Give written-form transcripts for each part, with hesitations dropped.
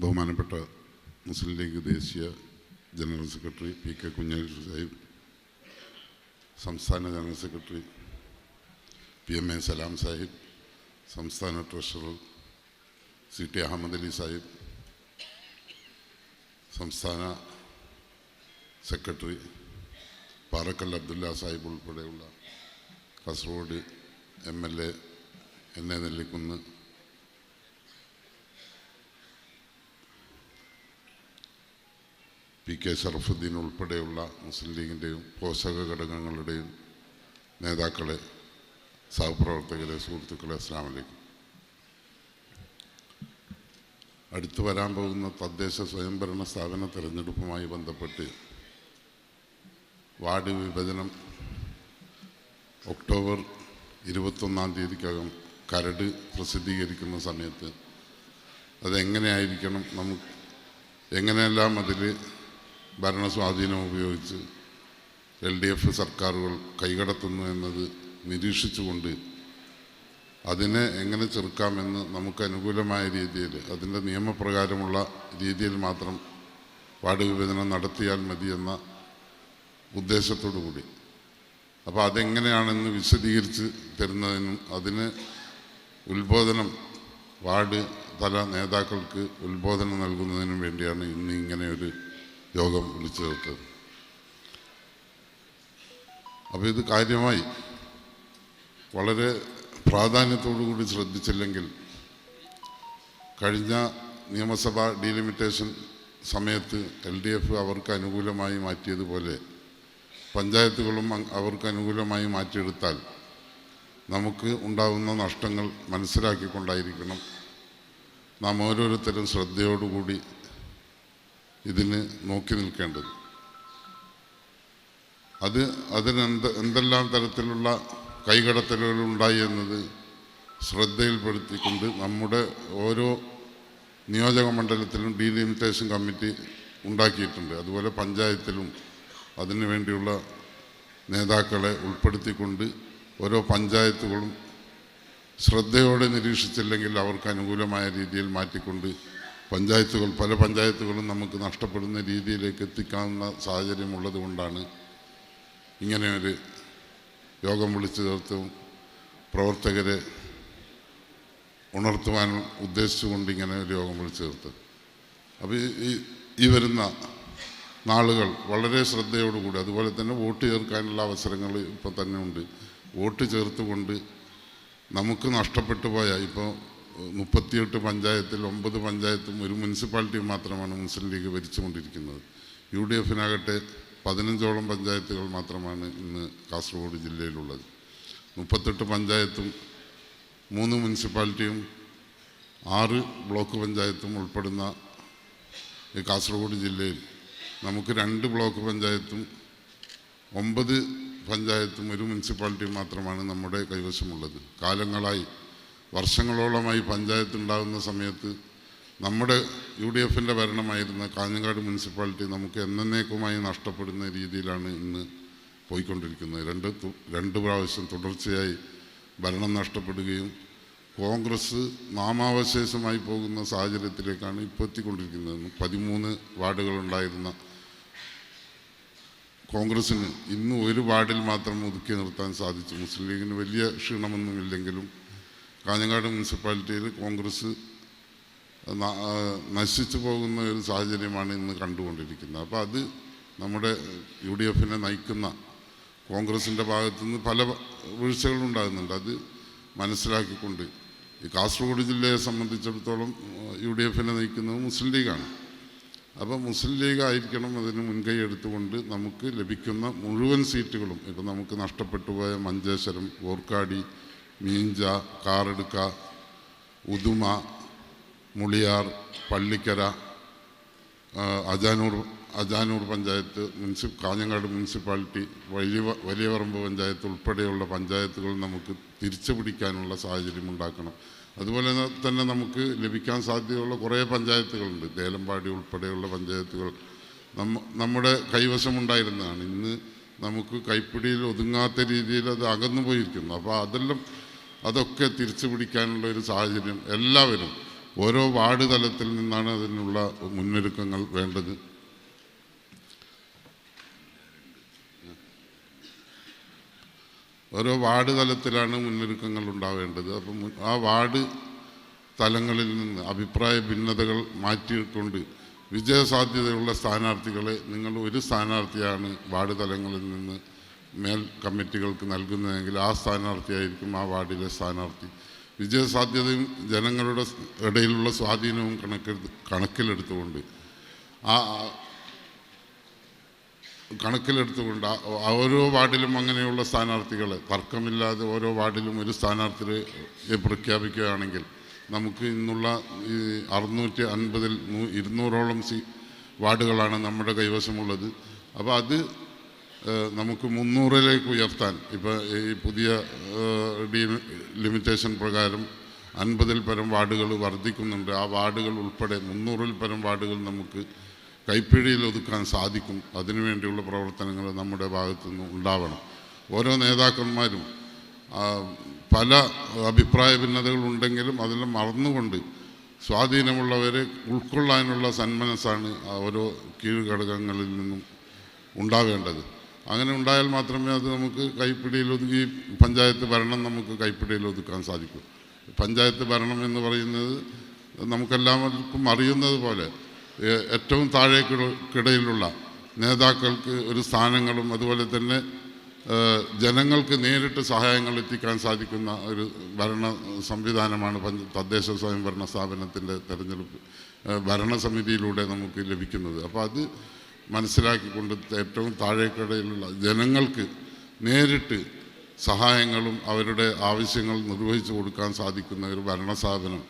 ബഹുമാനപ്പെട്ട മുസ്ലിം ലീഗ് ദേശീയ general secretary PK. Kunhali Sahib, സംസ്ഥാന ജനറൽ സെക്രട്ടറി പി.എം.എ. സലാം സാഹിബ്, സംസ്ഥാന ട്രഷറർ സി.ടി. അഹമ്മദ് അലി സാഹിബ്, സംസ്ഥാന സെക്രട്ടറി പാറക്കൽ അബ്ദുല്ല സാഹിബ് ഉൾപ്പെടെയുള്ള കാസർഗോഡ് എം.എൽ.എ. എന്നെ നെല്ലിക്കുന്ന്, പി.കെ. ഷറഫുദ്ദീൻ ഉൾപ്പെടെയുള്ള മുസ്ലിം ലീഗിൻ്റെയും പോഷക ഘടകങ്ങളുടെയും നേതാക്കളെ, സഹപ്രവർത്തകരെ, സുഹൃത്തുക്കളെ, അസ്സലാമു അലൈക്കും. അടുത്തു വരാൻ പോകുന്ന തദ്ദേശ സ്വയംഭരണ സ്ഥാപന തെരഞ്ഞെടുപ്പുമായി ബന്ധപ്പെട്ട് വാർഡ് വിഭജനം ഒക്ടോബർ 21-ാം തീയതിക്കകം കരട് പ്രസിദ്ധീകരിക്കുന്ന സമയത്ത് അതെങ്ങനെയായിരിക്കണം, എങ്ങനെയെല്ലാം അതിൽ ഭരണസ്വാധീനം ഉപയോഗിച്ച് LDF സർക്കാരുകൾ കൈകടത്തുന്നു എന്നത് നിരീക്ഷിച്ചുകൊണ്ട് അതിനെ എങ്ങനെ ചെറുക്കാമെന്ന് നമുക്ക് അനുകൂലമായ രീതിയിൽ, അതിൻ്റെ നിയമപ്രകാരമുള്ള രീതിയിൽ മാത്രം വാർഡ് വിഭജനം നടത്തിയാൽ മതി എന്ന ഉദ്ദേശത്തോടു കൂടി. അപ്പോൾ അതെങ്ങനെയാണെന്ന് വിശദീകരിച്ച് തരുന്നതിനും അതിന് ഉത്ബോധനം വാർഡ് തല നേതാക്കൾക്ക് ഉത്ബോധനം നൽകുന്നതിനും വേണ്ടിയാണ് ഇന്ന് ഇങ്ങനെയൊരു യോഗം വിളിച്ചു ചേർത്തത്. അപ്പോൾ ഇത് കാര്യമായി വളരെ പ്രാധാന്യത്തോടു കൂടി ശ്രദ്ധിച്ചില്ലെങ്കിൽ കഴിഞ്ഞ നിയമസഭാ ഡീലിമിറ്റേഷൻ സമയത്ത് LDF അവർക്ക് അനുകൂലമായി മാറ്റിയതുപോലെ പഞ്ചായത്തുകളും അവർക്ക് അനുകൂലമായി മാറ്റിയെടുത്താൽ നമുക്ക് ഉണ്ടാകുന്ന നഷ്ടങ്ങൾ മനസ്സിലാക്കിക്കൊണ്ടായിരിക്കണം നാം ഓരോരുത്തരും ശ്രദ്ധയോടുകൂടി ഇതിന് നോക്കി നിൽക്കേണ്ടത്. എന്തെല്ലാം തരത്തിലുള്ള കൈകടത്തലുകളുണ്ടായി എന്നത് ശ്രദ്ധയിൽപ്പെടുത്തിക്കൊണ്ട് നമ്മുടെ ഓരോ നിയോജക മണ്ഡലത്തിലും ഡീലിമിറ്റേഷൻ കമ്മിറ്റി ഉണ്ടാക്കിയിട്ടുണ്ട്. അതുപോലെ പഞ്ചായത്തിലും അതിനു വേണ്ടിയുള്ള നേതാക്കളെ ഉൾപ്പെടുത്തിക്കൊണ്ട് ഓരോ പഞ്ചായത്തുകളും ശ്രദ്ധയോടെ നിരീക്ഷിച്ചില്ലെങ്കിൽ അവർക്ക് അനുകൂലമായ രീതിയിൽ മാറ്റിക്കൊണ്ട് പല പഞ്ചായത്തുകളും നമുക്ക് നഷ്ടപ്പെടുന്ന രീതിയിലേക്ക് എത്തിക്കാവുന്ന സാഹചര്യമുള്ളത് കൊണ്ടാണ് ഇങ്ങനെയൊരു യോഗം വിളിച്ചു ചേർത്തും പ്രവർത്തകരെ ഉണർത്തുവാൻ ഉദ്ദേശിച്ചുകൊണ്ട് ഇങ്ങനെ ഒരു യോഗം വിളിച്ചു ചേർത്ത്. അപ്പോൾ ഈ വരുന്ന നാളുകൾ വളരെ ശ്രദ്ധയോടുകൂടി, അതുപോലെ തന്നെ വോട്ട് ചേർക്കാനുള്ള അവസരങ്ങൾ ഇപ്പോൾ തന്നെ ഉണ്ട്. വോട്ട് ചേർത്തുകൊണ്ട് നമുക്ക് നഷ്ടപ്പെട്ടു പോയ ഇപ്പോൾ 38 പഞ്ചായത്തിൽ 9 പഞ്ചായത്തും ഒരു മുനിസിപ്പാലിറ്റിയും മാത്രമാണ് മുസ്ലിം ലീഗ് ഭരിച്ചുകൊണ്ടിരിക്കുന്നത്. UDF-നാകട്ടെ 15ഓളം പഞ്ചായത്തുകൾ മാത്രമാണ് ഇന്ന് കാസർഗോഡ് ജില്ലയിലുള്ളത്. 38 പഞ്ചായത്തും 3 മുനിസിപ്പാലിറ്റിയും 6 ബ്ലോക്ക് പഞ്ചായത്തും ഉൾപ്പെടുന്ന ഈ കാസർഗോഡ് ജില്ലയിൽ നമുക്ക് 2 ബ്ലോക്ക് പഞ്ചായത്തും 9 പഞ്ചായത്തും ഒരു മുനിസിപ്പാലിറ്റിയും മാത്രമാണ് നമ്മുടെ കൈവശമുള്ളത്. കാലങ്ങളായി, വർഷങ്ങളോളമായി പഞ്ചായത്ത് ഉണ്ടാകുന്ന സമയത്ത് നമ്മുടെ UDF-ൻ്റെ ഭരണമായിരുന്ന കാഞ്ഞങ്ങാട് മുനിസിപ്പാലിറ്റി നമുക്ക് എന്നേക്കുമായി നഷ്ടപ്പെടുന്ന രീതിയിലാണ് ഇന്ന് പോയിക്കൊണ്ടിരിക്കുന്നത്. രണ്ട് പ്രാവശ്യം തുടർച്ചയായി ഭരണം നഷ്ടപ്പെടുകയും കോൺഗ്രസ് നാമാവശേഷമായി പോകുന്ന സാഹചര്യത്തിലേക്കാണ് ഇപ്പോൾ എത്തിക്കൊണ്ടിരിക്കുന്നത്. 13 വാർഡുകളുണ്ടായിരുന്ന കോൺഗ്രസ്സിന് ഇന്ന് ഒരു വാർഡിൽ മാത്രം ഒതുക്കി നിർത്താൻ സാധിച്ചു. മുസ്ലിം ലീഗിന് വലിയ ക്ഷീണമൊന്നുമില്ലെങ്കിലും കാഞ്ഞങ്ങാട് മുനിസിപ്പാലിറ്റിയിൽ കോൺഗ്രസ് നശിച്ചു പോകുന്ന ഒരു സാഹചര്യമാണ് ഇന്ന് കണ്ടുകൊണ്ടിരിക്കുന്നത്. അപ്പോൾ അത് നമ്മുടെ UDF-നെ നയിക്കുന്ന കോൺഗ്രസിൻ്റെ ഭാഗത്തുനിന്ന് പല വീഴ്ചകളുണ്ടാകുന്നുണ്ട്. അത് മനസ്സിലാക്കിക്കൊണ്ട് ഈ കാസർഗോഡ് ജില്ലയെ സംബന്ധിച്ചിടത്തോളം UDF-നെ നയിക്കുന്നത് മുസ്ലിം ലീഗാണ്. അപ്പോൾ മുസ്ലിം ലീഗ് ആയിരിക്കണം അതിന് മുൻകൈ എടുത്തുകൊണ്ട് നമുക്ക് ലഭിക്കുന്ന മുഴുവൻ സീറ്റുകളും, ഇപ്പോൾ നമുക്ക് നഷ്ടപ്പെട്ടു പോയ മഞ്ചേശ്വരം, ഓർക്കാടി, മീഞ്ച, കാറടുക്ക, ഉദുമ, മുളിയാർ, പള്ളിക്കര, അജാനൂർ പഞ്ചായത്ത്, കാഞ്ഞങ്ങാട് മുനിസിപ്പാലിറ്റി, വലിയപറമ്പ് പഞ്ചായത്ത് ഉൾപ്പെടെയുള്ള പഞ്ചായത്തുകൾ നമുക്ക് തിരിച്ചു പിടിക്കാനുള്ള സാഹചര്യം ഉണ്ടാക്കണം. അതുപോലെ തന്നെ നമുക്ക് ലഭിക്കാൻ സാധ്യതയുള്ള കുറേ പഞ്ചായത്തുകളുണ്ട്. ദേലമ്പാടി ഉൾപ്പെടെയുള്ള പഞ്ചായത്തുകൾ നമ്മുടെ കൈവശമുണ്ടായിരുന്നതാണ്. ഇന്ന് നമുക്ക് കൈപ്പിടിയിൽ ഒതുങ്ങാത്ത രീതിയിൽ അത് അകന്നു പോയിരിക്കുന്നു. അപ്പോൾ അതൊക്കെ തിരിച്ചു പിടിക്കാനുള്ള ഒരു സാഹചര്യം എല്ലാവരും ഓരോ വാർഡ് തലത്തിൽ നിന്നാണ് അതിനുള്ള മുന്നൊരുക്കങ്ങൾ വേണ്ടത്. ഓരോ വാർഡ് തലത്തിലാണ് മുന്നൊരുക്കങ്ങൾ ഉണ്ടാവേണ്ടത്. അപ്പം ആ വാർഡ് തലങ്ങളിൽ നിന്ന് അഭിപ്രായ ഭിന്നതകൾ മാറ്റിക്കൊണ്ട് വിജയസാധ്യതയുള്ള സ്ഥാനാർത്ഥികളെ നിങ്ങൾ ഒരു സ്ഥാനാർത്ഥിയാണ് വാർഡ് തലങ്ങളിൽ നിന്ന് മേൽ കമ്മിറ്റികൾക്ക് നൽകുന്നതെങ്കിൽ ആ സ്ഥാനാർത്ഥിയായിരിക്കും ആ വാർഡിലെ സ്ഥാനാർത്ഥി. വിജയസാധ്യതയും ജനങ്ങളുടെ ഇടയിലുള്ള സ്വാധീനവും കണക്കിലെടുത്തുകൊണ്ട് ഓരോ വാർഡിലും അങ്ങനെയുള്ള സ്ഥാനാർത്ഥികളെ തർക്കമില്ലാതെ ഓരോ വാർഡിലും ഒരു സ്ഥാനാർത്ഥിയെ പ്രഖ്യാപിക്കുകയാണെങ്കിൽ നമുക്ക് ഇന്നുള്ള ഈ 650-ൽ 200ഓളം വാർഡുകളാണ് നമ്മുടെ കൈവശമുള്ളത്. അപ്പോൾ അത് നമുക്ക് 300ലേക്ക് ഉയർത്താൻ ഇപ്പോൾ ഈ പുതിയ ലിമിറ്റേഷൻ പ്രകാരം 50ൽ പരം വാർഡുകൾ വർദ്ധിക്കുന്നുണ്ട്. ആ വാർഡുകൾ ഉൾപ്പെടെ 300ൽ പരം വാർഡുകൾ നമുക്ക് കൈപ്പിടിയിൽ ഒതുക്കാൻ സാധിക്കും. അതിനുവേണ്ടിയുള്ള പ്രവർത്തനങ്ങൾ നമ്മുടെ ഭാഗത്തുനിന്ന് ഉണ്ടാവണം. ഓരോ നേതാക്കന്മാരും പല അഭിപ്രായ ഭിന്നതകളുണ്ടെങ്കിലും അതെല്ലാം മറന്നുകൊണ്ട് സ്വാധീനമുള്ളവരെ ഉൾക്കൊള്ളാനുള്ള സന്മനസ്സാണ് ഓരോ കീഴ്ഘടകങ്ങളിൽ നിന്നും ഉണ്ടാവേണ്ടത്. അങ്ങനെ ഉണ്ടായാൽ മാത്രമേ അത് നമുക്ക് കൈപ്പിടിയിൽ ഒതുക്കി പഞ്ചായത്ത് ഭരണം നമുക്ക് കൈപ്പിടിയിൽ ഒതുക്കാൻ സാധിക്കൂ. പഞ്ചായത്ത് ഭരണം എന്ന് പറയുന്നത് നമുക്കെല്ലാവർക്കും അറിയുന്നത് പോലെ ഏറ്റവും താഴേക്കിടയിലുള്ള നേതാക്കൾക്ക് ഒരു സ്ഥാനങ്ങളും അതുപോലെ തന്നെ ജനങ്ങൾക്ക് നേരിട്ട് സഹായങ്ങൾ എത്തിക്കാൻ സാധിക്കുന്ന ഒരു ഭരണ സംവിധാനമാണ് തദ്ദേശ സ്വയംഭരണ സ്ഥാപനത്തിൻ്റെ തെരഞ്ഞെടുപ്പ് ഭരണസമിതിയിലൂടെ നമുക്ക് ലഭിക്കുന്നത്. അപ്പോൾ അത് മനസ്സിലാക്കിക്കൊണ്ട് ഏറ്റവും താഴേക്കിടയിലുള്ള ജനങ്ങൾക്ക് നേരിട്ട് സഹായങ്ങളും അവരുടെ ആവശ്യങ്ങൾ നിർവഹിച്ചു കൊടുക്കാൻ സാധിക്കുന്ന ഒരു ഭരണസ്ഥാപനം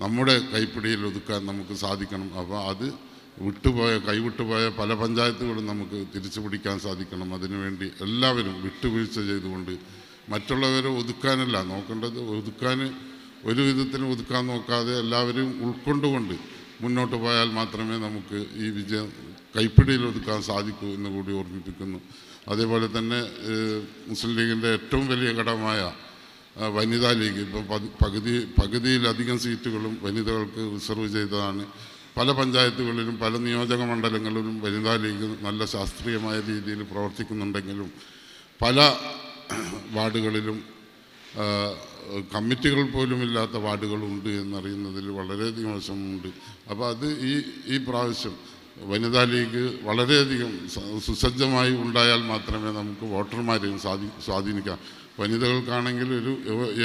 നമ്മുടെ കൈപ്പിടിയിൽ ഒതുക്കാൻ നമുക്ക് സാധിക്കണം. അപ്പോൾ അത് കൈവിട്ടുപോയ പല പഞ്ചായത്തുകളും നമുക്ക് തിരിച്ചു പിടിക്കാൻ സാധിക്കണം. അതിനുവേണ്ടി എല്ലാവരും വിട്ടുവീഴ്ച ചെയ്തുകൊണ്ട് മറ്റുള്ളവരെ ഒതുക്കാനല്ല നോക്കേണ്ടത്, ഒരു വിധത്തിനും ഒതുക്കാൻ നോക്കാതെ എല്ലാവരും ഉൾക്കൊണ്ടുകൊണ്ട് മുന്നോട്ട് പോയാൽ മാത്രമേ നമുക്ക് ഈ വിജയം കൈപ്പിടിയിൽ ഒതുക്കാൻ സാധിക്കൂ എന്ന് കൂടി ഓർമ്മിപ്പിക്കുന്നു. അതേപോലെ തന്നെ മുസ്ലിം ലീഗിൻ്റെ ഏറ്റവും വലിയ ഘടകമായ വനിതാ ലീഗ് ഇപ്പോൾ പകുതിയിലധികം സീറ്റുകളും വനിതകൾക്ക് റിസർവ് ചെയ്തതാണ്. പല പഞ്ചായത്തുകളിലും പല നിയോജക മണ്ഡലങ്ങളിലും വനിതാ ലീഗ് നല്ല ശാസ്ത്രീയമായ രീതിയിൽ പ്രവർത്തിക്കുന്നുണ്ടെങ്കിലും പല വാർഡുകളിലും കമ്മിറ്റികൾ പോലും ഇല്ലാത്ത വാർഡുകളുണ്ട് എന്നറിയുന്നതിൽ വളരെയധികം വശമുണ്ട്. അപ്പോൾ അത് ഈ പ്രാവശ്യം വനിതാ ലീഗ് വളരെയധികം സുസജ്ജമായി ഉണ്ടായാൽ മാത്രമേ നമുക്ക് വോട്ടർമാരെയും സ്വാധീനിക്കാം. വനിതകൾക്കാണെങ്കിൽ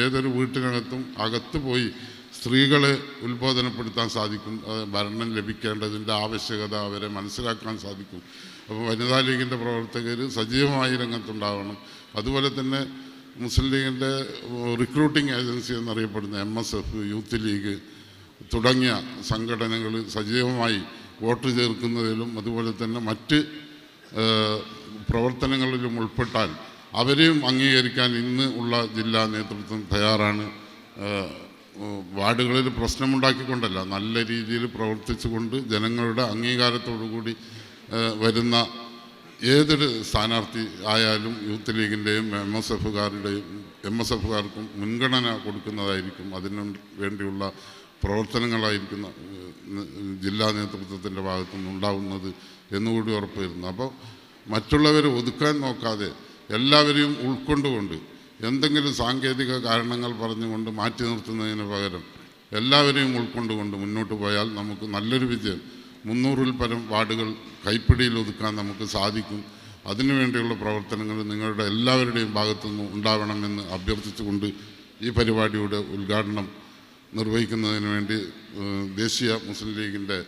ഏതൊരു വീട്ടിനകത്തും അകത്ത് പോയി സ്ത്രീകളെ ഉത്ബോധനപ്പെടുത്താൻ സാധിക്കും. ഭരണം ലഭിക്കേണ്ടതിൻ്റെ ആവശ്യകത അവരെ മനസ്സിലാക്കാൻ സാധിക്കും. അപ്പോൾ വനിതാ ലീഗിൻ്റെ പ്രവർത്തകർ സജീവമായി രംഗത്തുണ്ടാവണം. അതുപോലെ തന്നെ മുസ്ലിം ലീഗിൻ്റെ റിക്രൂട്ടിംഗ് ഏജൻസി എന്നറിയപ്പെടുന്ന MSF, യൂത്ത് ലീഗ് തുടങ്ങിയ സംഘടനകൾ സജീവമായി വോട്ട് ചേർക്കുന്നതിലും അതുപോലെ തന്നെ മറ്റ് പ്രവർത്തനങ്ങളിലും ഉൾപ്പെട്ടാൽ അവരെയും അംഗീകരിക്കാൻ ഇന്ന് ഉള്ള ജില്ലാ നേതൃത്വം തയ്യാറാണ്. വാർഡുകളിൽ പ്രശ്നമുണ്ടാക്കിക്കൊണ്ടല്ല, നല്ല രീതിയിൽ പ്രവർത്തിച്ചുകൊണ്ട് ജനങ്ങളുടെ അംഗീകാരത്തോടുകൂടി വരുന്ന ഏതൊരു സ്ഥാനാർത്ഥി ആയാലും യൂത്ത് ലീഗിൻ്റെയും MSFകാർക്കും മുൻഗണന കൊടുക്കുന്നതായിരിക്കും. അതിനു വേണ്ടിയുള്ള പ്രവർത്തനങ്ങളായിരിക്കുന്ന ജില്ലാ നേതൃത്വത്തിൻ്റെ ഭാഗത്തുനിന്ന് ഉണ്ടാവുന്നത് എന്നുകൂടി ഉറപ്പുവരുന്നു. അപ്പോൾ മറ്റുള്ളവരെ ഒതുക്കാൻ നോക്കാതെ എല്ലാവരെയും ഉൾക്കൊണ്ടുകൊണ്ട് എന്തെങ്കിലും സാങ്കേതിക കാരണങ്ങൾ പറഞ്ഞുകൊണ്ട് മാറ്റി നിർത്തുന്നതിന് പകരം എല്ലാവരെയും ഉൾക്കൊണ്ടുകൊണ്ട് മുന്നോട്ട് പോയാൽ നമുക്ക് നല്ലൊരു വിജയം 300ൽ പരം വാർഡുകൾ കൈപ്പിടിയിൽ ഒതുക്കാൻ നമുക്ക് സാധിക്കും. അതിനുവേണ്ടിയുള്ള പ്രവർത്തനങ്ങൾ നിങ്ങളുടെ എല്ലാവരുടെയും ഭാഗത്തുനിന്ന് ഉണ്ടാവണമെന്ന് അഭ്യർത്ഥിച്ചുകൊണ്ട് ഈ പരിപാടിയുടെ ഉദ്ഘാടനം നിർവഹിക്കുന്നതിന് വേണ്ടി ദേശീയ മുസ്ലിം ലീഗിൻ്റെ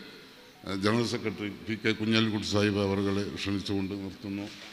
general secretary PK Kunhalikutty Sahib അവരെ ക്ഷണിച്ചുകൊണ്ട് നിർത്തുന്നു.